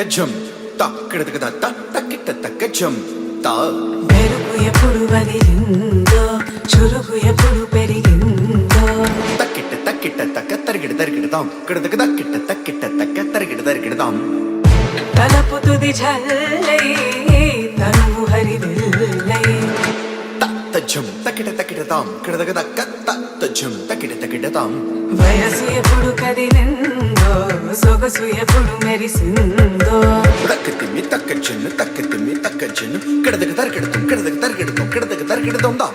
జం తక్కిడతక తక్కిట తక్క జం తా మెరుపు ఎప్పుడు వదిలిందో చురుకు ఎప్పుడు పెరిగిందో తక్కిట తక్క తరిగిడదాం కిడతక తక్కిట తక్క తరిగిడదాం తలపు తుది జల్లై తనువు హరివిల్లై తజ్జం తక్కిటదాం కిడతక తజ్జం తక్కిటదాం వయసు ఎప్పుడు కదిలిందో సొగసు ఎప్పుడు మెరిసిందో తక్కతిమ్మి తక్కజన్ను కిడతక తరిగిడదాం దా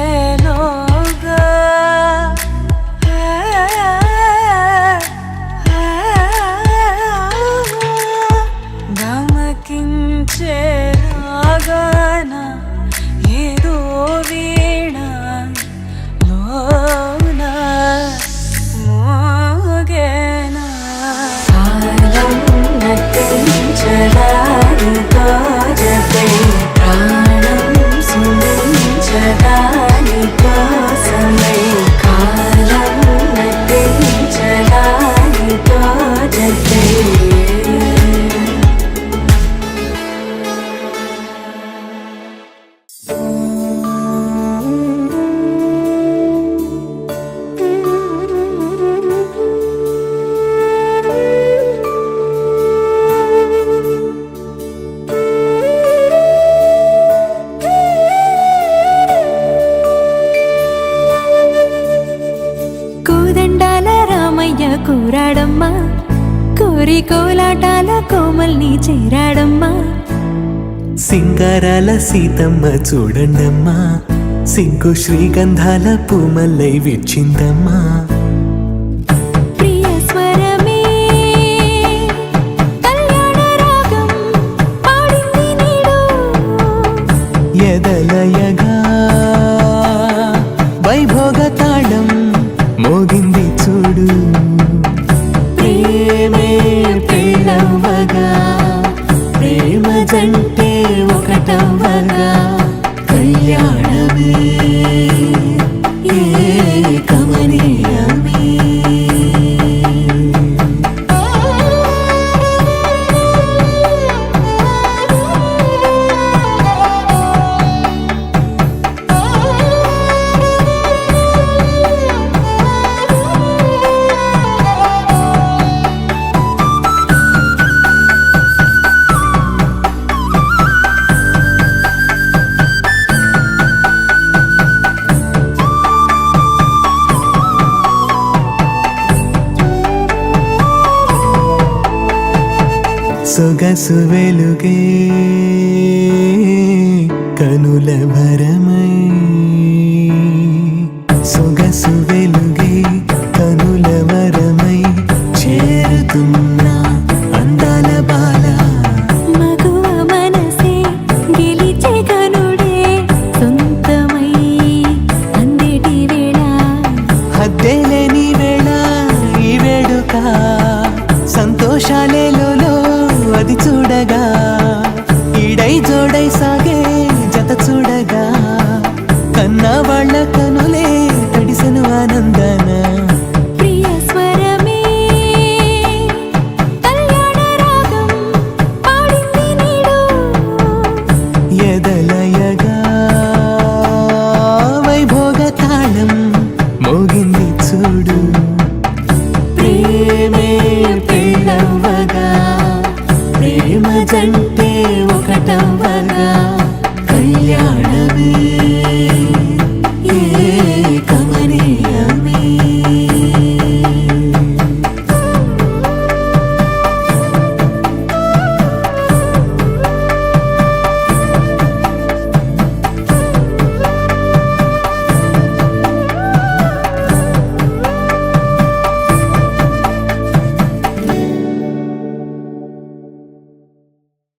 గమనించేలోగా గమకించేలాగాన ఏదో వీణ లోన మోగేనా కాలం నటించడానితో జతే ప్రాణం సుమించడాని కోసమై కాలం నటించడానితో జతే కూరాడమ్మా కోరి కోలాటాల కోమల్ని చేరాడమ్మా సింగారాల సీతమ్మ చూడండమ్మా సింగు శ్రీగంధాల పూమల్లై విచ్చిందమ్మా ప్రియ స్వరమే కళ్యాణ రాగం పాడింది నీడు ఎదలయగా వైభోగ తాళం మోగింది చూడు ప్రేమే ప్రేమవగా ప్రేమ జంటే ఒకటవగా కళ్యాణమే కమనీయమే సొగసు వెలుగే కనుల భరమై సొగసు వెలుగే కనుల వరమై చేరుతున్నా అందాల బాల మగువ మనసే గెలిచే కనుడే సొంతమై అందేటి వేళ హద్దేలేని వేళ ఈ వేడుక సంతోషాలేలో అది చూడగా ఈడై జోడై సాగే జత చూడగా కన్నా వాళ్ళ కనులే తడిసెను ఆనందన ప్రియ స్వరమే కళ్యాణ రాగం పాడింది నీడు ఎదలయగా వైభోగ తాళం మోగింది చూడు ప్రేమే ప్రేమవగా ప్రేమ జంటే ఒకటవగా కళ్యాణమే